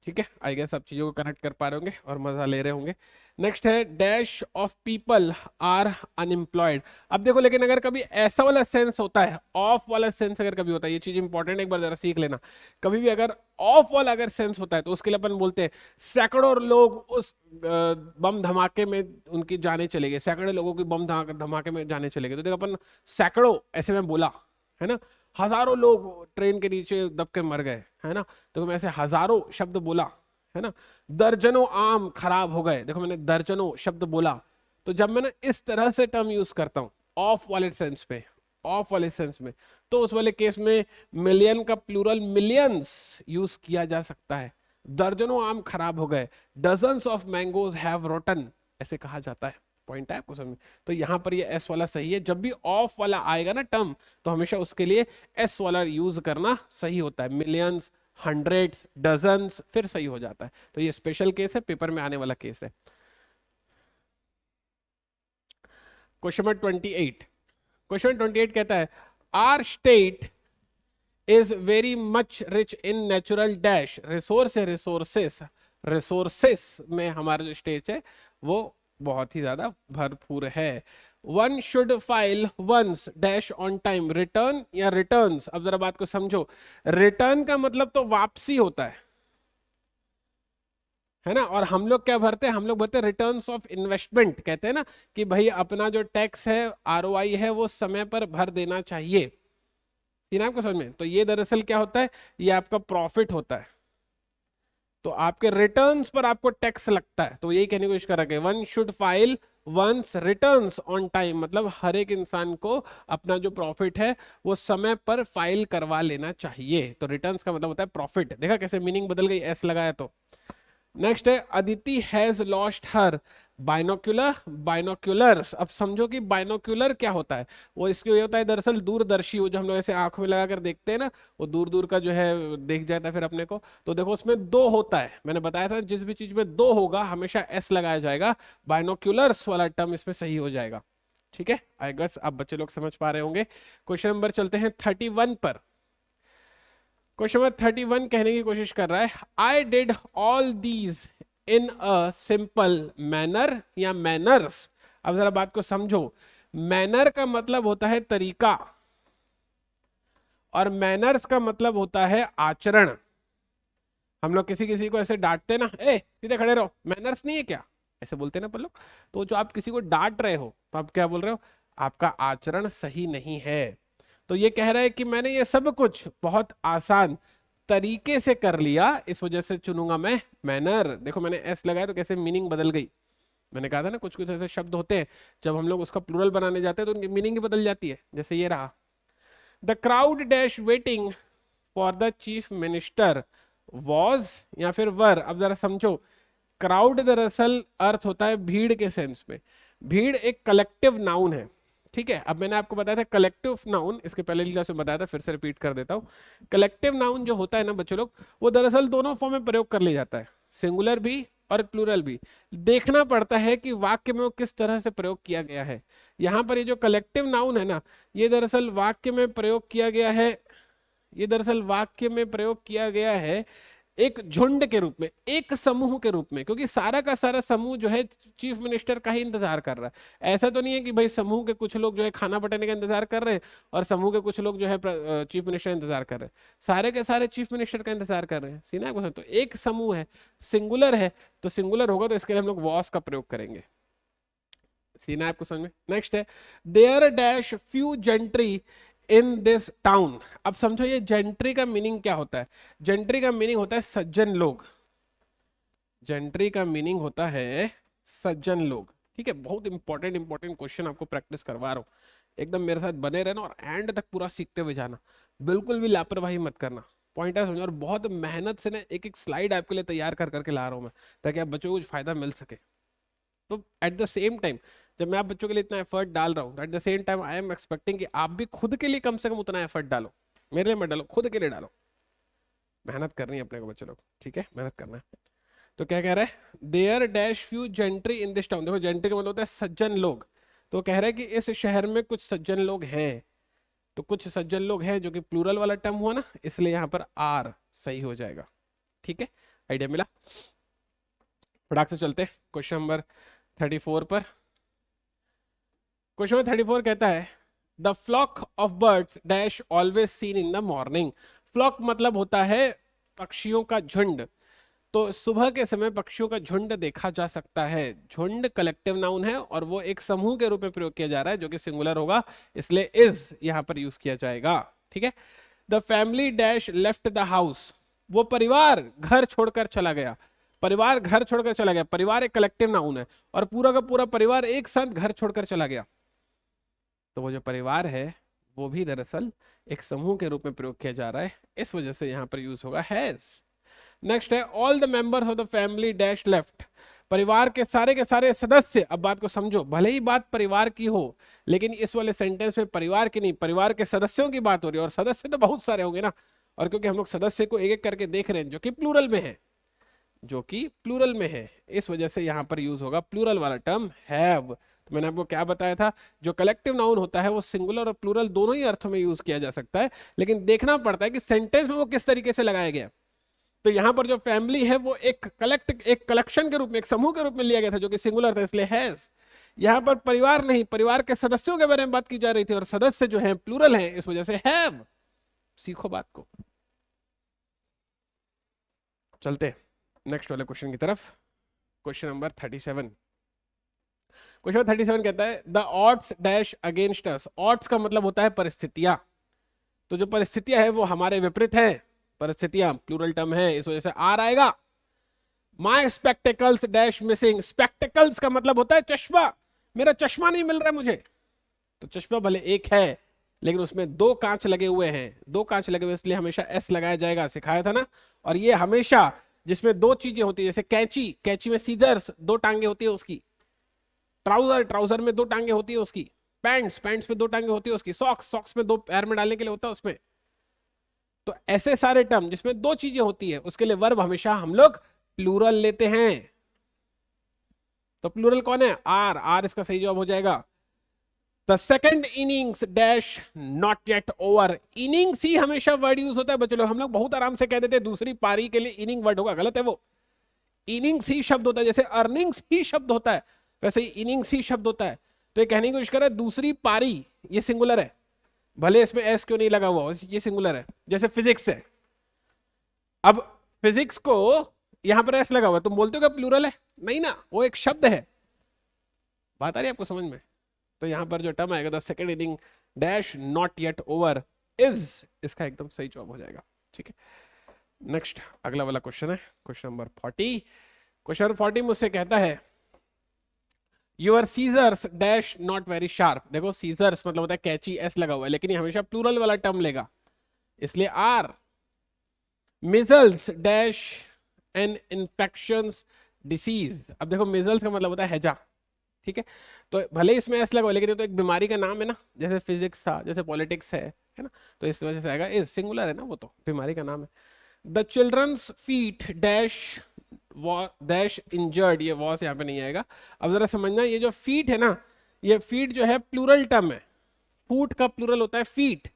ठीक है। आई गेस आप चीजों को कनेक्ट कर पा रहे होंगे और मजा ले रहे होंगे। नेक्स्ट है, dash of people are unemployed. अब देखो, लेकिन अगर कभी ऐसा वाला सेंस होता है, ऑफ वाला सेंस अगर कभी होता है, ये चीज इंपॉर्टेंट, एक बार जरा सीख लेना। कभी भी अगर ऑफ वाला अगर सेंस होता है तो उसके लिए अपन बोलते हैं सैकड़ों लोग उस बम धमाके में उनकी जाने चले गए, सैकड़ों लोगों की बम धमाके में जाने चले गए। तो देखो अपन सैकड़ों ऐसे में बोला, है ना। हजारों लोग ट्रेन के नीचे दब के मर गए, है ना। देखो मैं ऐसे हजारों शब्द बोला, है ना। दर्जनों आम खराब हो गए, देखो मैंने दर्जनों शब्द बोला। तो जब मैं ना इस तरह से टर्म यूज करता हूं ऑफ वाले सेंस पे, ऑफ वाले सेंस में, तो उस वाले केस में मिलियन का प्लूरल मिलियंस यूज किया जा सकता है। दर्जनों आम खराब हो गए, dozens of mangoes have rotten, ऐसे कहा जाता है। पॉइंट है आपको समझ में? तो यहां पर ये एस वाला सही है। जब भी ऑफ वाला आएगा ना टर्म, तो हमेशा उसके लिए एस वाला यूज करना सही होता है। मिलियंस, हंड्रेड्स, डजन्स, फिर सही हो जाता है। तो ये स्पेशल केस है, पेपर में आने वाला केस है। Question number 28। क्वेश्चन 28 कहता है, our state is very much rich in natural dash resource है, रिसोर्सेस। रिसोर्सेस में हमारा जो स्टेट है वो बहुत ही ज्यादा भरपूर है। One should file once dash on time, return या रिटर्न्स। अब जरा बात को समझो, रिटर्न का मतलब तो वापसी होता है ना। और हम लोग क्या भरते हैं? हम लोग भरते हैं रिटर्न्स ऑफ इन्वेस्टमेंट। कहते हैं ना कि भाई अपना जो टैक्स है, ROI है, वो समय पर भर देना चाहिए। सीना आपको समझ में? तो ये दरअसल क्या होता है, ये आपका प्रॉफिट होता है। तो आपके रिटर्न्स पर आपको टैक्स लगता है। तो यही कहने की कोशिश कर रहा है, one should file once returns on time, मतलब हर एक इंसान को अपना जो प्रॉफिट है वो समय पर फाइल करवा लेना चाहिए। तो रिटर्न्स का मतलब होता है प्रॉफिट। देखा कैसे मीनिंग बदल गई एस लगाया तो। नेक्स्ट है, Aditi has lost her binocular binoculars. अब समझो कि बाइनोक्यूलर क्या होता है, वो इसके ये होता है दरअसल दूरदर्शी, वो जो हम लोग ऐसे आंखों में लगाकर देखते हैं ना, वो दूर दूर का जो है दिख जाता है फिर अपने को। तो देखो उसमें दो होता है, मैंने बताया था जिस भी चीज में दो होगा हमेशा एस लगाया जाएगा। बाइनोक्यूलर्स वाला टर्म इसमें सही हो जाएगा, ठीक है। आई गेस अब बच्चे लोग समझ पा रहे होंगे। क्वेश्चन नंबर चलते हैं 31 पर। क्वेश्चन नंबर 31 कहने की कोशिश कर रहा है, I did all these in a simple manner या मैनर्स। अब जरा बात को समझो, मैनर का मतलब होता है तरीका और मैनर्स का मतलब होता है आचरण। हम लोग किसी किसी को ऐसे डांटते ना, ए सीधे खड़े रहो, मैनर्स नहीं है क्या, ऐसे बोलते ना अपन लोग। तो जो आप किसी को डांट रहे हो तो आप क्या बोल रहे हो, आपका आचरण सही नहीं है। तो ये कह रहा है कि मैंने ये सब कुछ बहुत आसान तरीके से कर लिया, इस वजह से चुनूंगा मैं मैनर। देखो मैंने एस लगाया तो कैसे मीनिंग बदल गई। मैंने कहा था ना कुछ कुछ ऐसे शब्द होते हैं जब हम लोग उसका प्लूरल बनाने जाते हैं तो उनकी मीनिंग ही बदल जाती है। जैसे ये रहा, the crowd dash waiting for the chief minister was या फिर वर। अब जरा समझो, क्राउड दरअसल अर्थ होता है भीड़ के सेंस में। भीड़ एक कलेक्टिव नाउन है, ठीक है। अब मैंने आपको बताया था कलेक्टिव नाउन, इसके पहले क्लास में बताया था, फिर से रिपीट कर देता हूँ। कलेक्टिव नाउन जो होता है ना बच्चों लोग, वो दरअसल दोनों फॉर्म में प्रयोग कर लिया जाता है, सिंगुलर भी और प्लूरल भी। देखना पड़ता है कि वाक्य में वो किस तरह से प्रयोग किया गया है। यहाँ पर ये जो कलेक्टिव नाउन है ना, ये दरअसल वाक्य में प्रयोग किया गया है, ये दरअसल वाक्य में प्रयोग किया गया है एक झुंड के रूप में, एक समूह के रूप में, क्योंकि सारा का सारा समूह जो है चीफ मिनिस्टर का ही इंतजार कर रहा है। ऐसा तो नहीं है कि भाई समूह के कुछ लोग जो है खाना बटाने का इंतजार कर रहे हैं और समूह के कुछ लोग जो है चीफ मिनिस्टर इंतजार कर रहे हैं, सारे के सारे चीफ मिनिस्टर का इंतजार कर रहे हैं। सीना को तो एक समूह है, सिंगुलर है, तो सिंगुलर होगा तो इसके लिए हम लोग वॉस का प्रयोग करेंगे। सीना आपको समझ में। नेक्स्ट है there dash few gentry in this town. अब समझो ये जेंट्री का मीनिंग क्या होता है। जेंट्री का मीनिंग होता है सज्जन लोग। जेंट्री का मीनिंग होता है सज्जन लोग। ठीक है, बहुत इंपॉर्टेंट क्वेश्चन आपको प्रैक्टिस करवा रहा हूं, एकदम मेरे साथ बने रहना और एंड तक पूरा सीखते हुए जाना, बिल्कुल भी लापरवाही मत करना। पॉइंटर समझो, और बहुत मेहनत से ना एक एक स्लाइड आपके लिए तैयार कर करके ला रहा हूं मैं, ताकि आप बच्चों को कुछ फायदा मिल सके। तो एट द सेम टाइम जब मैं आप बच्चों के लिए इतना एफर्ट डाल रहा हूँ, at the same time I am expecting कि आप भी खुद के लिए कम से कम उतना एफर्ट डालो। मेरे लिए मत डालो, खुद के लिए डालो। मेहनत करनी है अपने को बच्चे लोग, ठीक है, मेहनत करना है। तो क्या कह रहा है, there dash few gentry in this town. देखो जेंट्री का मतलब होता है सज्जन लोग, तो कह रहा है कि इस शहर में कुछ सज्जन लोग हैं। तो कुछ सज्जन लोग हैं, जो कि प्लूरल वाला टर्म हुआ ना, इसलिए यहाँ पर आर सही हो जाएगा। ठीक है, आइडिया मिला। फटाक से चलते क्वेश्चन नंबर 34 पर। क्वेश्चन नंबर 34 कहता है the flock of birds dash always seen in the morning. Flock मतलब होता है पक्षियों का झुंड, तो सुबह के समय पक्षियों का झुंड देखा जा सकता है। झुंड कलेक्टिव नाउन है और वो एक समूह के रूप में प्रयोग किया जा रहा है, जो कि सिंगुलर होगा, इसलिए इज यहां पर यूज किया जाएगा। ठीक है, the family dash left the house. वो परिवार घर छोड़कर चला गया। परिवार घर छोड़कर चला गया, परिवार एक कलेक्टिव नाउन है और पूरा का पूरा परिवार एक साथ घर छोड़कर चला गया। तो वो जो परिवार है वो भी दरअसल एक समूह के रूप में प्रयोग किया जा रहा है, इस वजह से यहां पर यूज होगा हैज। नेक्स्ट है all the members of the family dash left. परिवार के सारे सदस्य, अब बात को समझो, भले ही बात परिवार की हो, लेकिन इस वाले सेंटेंस में परिवार की नहीं, परिवार के सदस्यों की बात हो रही है, और सदस्य तो बहुत सारे होंगे ना, और क्योंकि हम लोग सदस्य को एक एक करके देख रहे हैं, जो कि प्लूरल में है, जो कि प्लूरल में है, इस वजह से यहां पर यूज होगा प्लूरल वाला टर्म हैव। तो मैंने आपको क्या बताया था, जो कलेक्टिव नाउन होता है वो सिंगुलर और प्लूरल दोनों ही अर्थों में यूज किया जा सकता है, लेकिन देखना पड़ता है कि सेंटेंस में वो किस तरीके से लगाया गया। तो यहां पर जो फैमिली है वो एक कलेक्शन के रूप में, एक समूह के रूप में लिया गया था, जो कि सिंगुलर था, इसलिए हैज। यहां पर परिवार नहीं, परिवार के सदस्यों के बारे में बात की जा रही थी, और सदस्य जो है प्लूरल है, इस वजह से हैव। सीखो बात को। चलते नेक्स्ट वाले क्वेश्चन की तरफ। Question number 37। क्वेश्चन 37 कहता है the odds dash against us. Odds का मतलब होता है परिस्थितियां, तो जो परिस्थितियां है वो हमारे विपरीत है। परिस्थितियां प्लूरल टर्म है, इस वजह से आर आएगा। माई स्पेक्टिकल्स डैश मिसिंग। स्पेक्टिकल्स का मतलब होता है चश्मा, मेरा चश्मा नहीं मिल रहा है मुझे। तो चश्मा भले एक है, लेकिन उसमें दो कांच लगे हुए हैं, दो कांच लगे हुए, इसलिए हमेशा एस लगाया जाएगा, सिखाया था ना। और ये हमेशा जिसमें दो चीजें होती है, जैसे कैंची, कैंची में सीजर्स, दो टांगे होती है उसकी। ट्राउजर, ट्राउजर में दो टांगे होती है उसकी। पैंट्स, पैंट्स में दो टांगे होती है उसकी। सॉक्स, सॉक्स में दो पैर में डालने के लिए होता है उसमें। तो ऐसे सारे टर्म जिसमें दो चीजें होती है, उसके लिए वर्ब हमेशा हम लोग प्लूरल लेते हैं। तो प्लूरल कौन है, आर। आर इसका सही जवाब हो जाएगा। The second innings dash not yet over. Innings ही हमेशा वर्ड यूज होता है बच्चों लोग, हम लोग बहुत आराम से कह देते हैं दूसरी पारी के लिए इनिंग वर्ड होगा, गलत है वो। इनिंग्स ही शब्द होता है, जैसे अर्निंग्स ही शब्द होता है, वैसे ही इनिंग्स ही शब्द होता है। तो ये कहने की कोशिश कर रहा है दूसरी पारी, ये सिंगुलर है, भले इसमें एस क्यों नहीं लगा हुआ, ये सिंगुलर है। जैसे फिजिक्स है, अब फिजिक्स को यहां पर एस लगा हुआ, तुम बोलते हो क्या प्लूरल है? नहीं ना, वो एक शब्द है। बात आ रही है आपको समझ में? तो यहां पर जो टर्म आएगा the second inning dash not yet over is, इसका एकदम सही जवाब हो जाएगा। ठीक है, नेक्स्ट अगला वाला क्वेश्चन है क्वेश्चन नंबर 40। क्वेश्चन नंबर 40 मुझसे कहता है your scissors dash not very sharp. देखो सीजर्स मतलब होता है कैची, एस लगा हुआ है, लेकिन ये हमेशा प्लूरल वाला टर्म लेगा, इसलिए are. Measles dash an infections disease. अब देखो मिजल्स का मतलब होता है हैजा, ठीक है, तो भले ही इसमें एस लगा हुआ, लेकिन ये तो एक बीमारी का नाम है ना, जैसे फिजिक्स था, जैसे पॉलिटिक्स है ना, तो इस वजह से आएगा इज, सिंगुलर है ना, वो तो बीमारी का नाम है। The childrens feet dash dash injured, ये वॉस यहाँ पे नहीं आएगा। अब जरा समझना, ये जो फीट है ना, ये फीट जो है प्लूरल टर्म है। फूट का प्लूरल होता है फीट,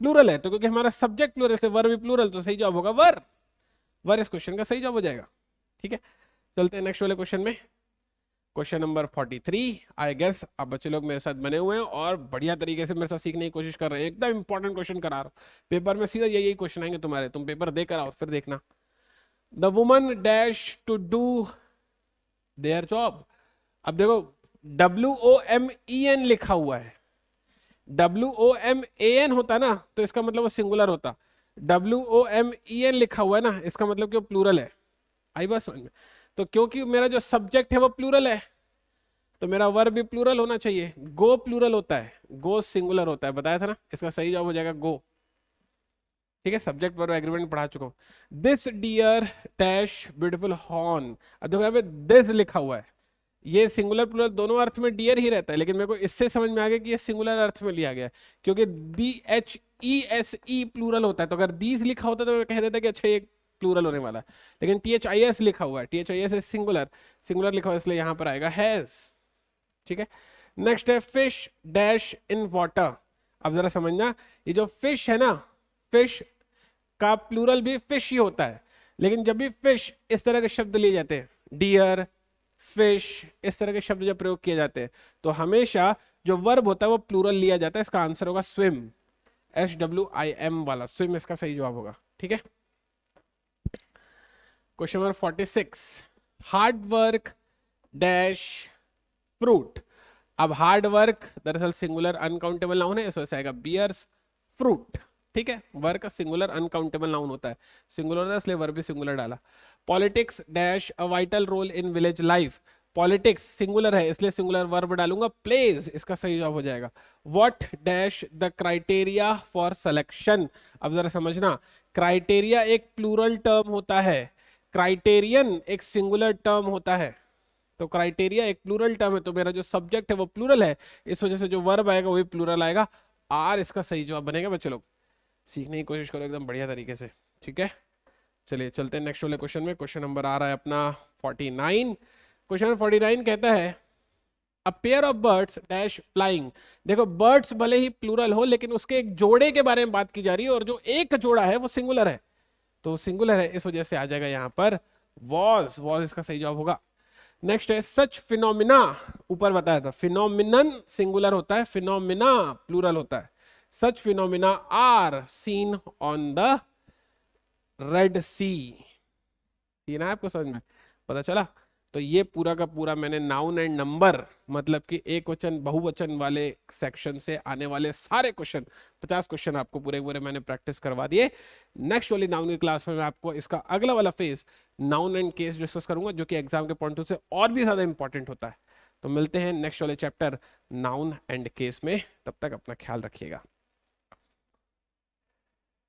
प्लूरल है तो क्योंकि हमारा सब्जेक्ट प्लूरल से वर्ब भी प्लूरल, तो सही जवाब होगा वर। वर इस क्वेश्चन का सही जवाब हो जाएगा। ठीक है, चलते हैं नेक्स्ट वाले क्वेश्चन में। Question number 43। आई गेस आप बच्चे लोग मेरे साथ बने हुए हैं और बढ़िया तरीके से मेरे साथ सीखने की कोशिश कर रहे हैं। एकदम इंपॉर्टेंट क्वेश्चन करा रहा हूं, पेपर में सीधा यही क्वेश्चन आएंगे तुम्हारे, तुम पेपर देकर आओ फिर देखना। The woman dash to do their job. अब देखो WOMEN लिखा हुआ है, WOMAN होता ना तो इसका मतलब वो सिंगुलर होता। WOMEN लिखा हुआ है ना, इसका मतलब कि वो प्लूरल है। आई बात समझ में? तो क्योंकि मेरा जो सब्जेक्ट है वो प्लूरल है, तो मेरा वर्ब भी प्लूरल होना चाहिए। गो प्लूरल होता है, गो सिंगुलर होता है, बताया था ना। इसका सही जवाब हो जाएगा गो। ठीक है, सब्जेक्ट वर्ब एग्रीमेंट पढ़ा चुका हूं। This deer dash beautiful horn. अब देखो यहाँ पे दिस लिखा हुआ है, ये सिंगुलर प्लूरल दोनों अर्थ में डियर ही रहता है, लेकिन मेरे को इससे समझ में आ गया कि ये सिंगुलर अर्थ में लिया गया है, क्योंकि DHESE प्लूरल होता है। तो अगर दीज लिखा होता तो मैं कह देता कि अच्छा ये प्लूरल होने वाला है, लेकिन THIS लिखा हुआ है, THIS सिंगुलर, सिंगुलर लिखा हुआ है, इसलिए यहां पर आएगा हैज। ठीक है, नेक्स्ट है फिश डैश इन वाटर। अब जरा समझना, ये जो फिश है ना, फिश का प्लूरल भी फिश ही होता है, लेकिन जब भी फिश इस तरह के शब्द लिए जाते हैं, डियर, फिश, इस तरह के शब्द जब प्रयोग किए जाते हैं, तो हमेशा जो वर्ब होता है वो प्लूरल लिया जाता है। इसका आंसर होगा स्विम, SWIM वाला, स्विम इसका सही जवाब होगा। ठीक है, question number 46। Hard work dash fruit. अब हार्ड वर्क दरअसल सिंगुलर अनकाउंटेबल नाउन है, इस वजह से आएगा बियर्स फ्रूट। ठीक है, वर्क सिंगुलर अनकाउंटेबल नाउन होता है, सिंगुलर होता है इसलिए वर्ब भी सिंगुलर डाला। Politics dash a vital role in village life. Politics singular है इसलिए सिंगुलर वर्ब डालूंगा, प्लेज इसका सही जवाब हो जाएगा। What dash the criteria for selection. अब जरा समझना, क्राइटेरिया एक प्लूरल टर्म होता है, क्राइटेरियन एक सिंगुलर टर्म होता है। तो क्राइटेरिया एक प्लूरल टर्म है, तो मेरा जो सब्जेक्ट है वो प्लूरल है, इस वजह से जो वर्ब आएगा वो भी प्लूरल आएगा। आर इसका सही जवाब बनेगा। बच्चे लोग सीखने की कोशिश करो एकदम बढ़िया तरीके से। ठीक है, चलिए चलते हैं नेक्स्ट वाले क्वेश्चन में। क्वेश्चन नंबर आ रहा है अपना 49। क्वेश्चन नंबर 49 कहता है a pair of birds dash flying. देखो बर्ड्स भले ही प्लूरल हो, लेकिन उसके एक जोड़े के बारे में बात की जा रही है, और जो एक जोड़ा है वो सिंगुलर है, तो सिंगुलर है इस वजह से आ जाएगा यहाँ पर वॉज। वॉज इसका सही जवाब होगा। नेक्स्ट है सच फिनोमिना। ऊपर बताया था फिनोमिनन सिंगुलर होता है, फिनोमिना प्लूरल होता है। Such phenomena are seen on the Red Sea. ये ना आपको समझ में पता चला? तो ये पूरा का पूरा मैंने नाउन एंड नंबर, मतलब कि एक वचन बहुवचन वाले सेक्शन से आने वाले सारे क्वेश्चन, 50 क्वेश्चन आपको पूरे पूरे मैंने प्रैक्टिस करवा दिए। नेक्स्ट वाली नाउन की क्लास में मैं आपको इसका अगला वाला phase noun and case discuss करूंगा, जो कि एग्जाम के पॉइंट से और भी ज्यादा इंपॉर्टेंट होता है। तो मिलते हैं नेक्स्ट वाले चैप्टर नाउन एंड केस में, तब तक अपना ख्याल रखिएगा।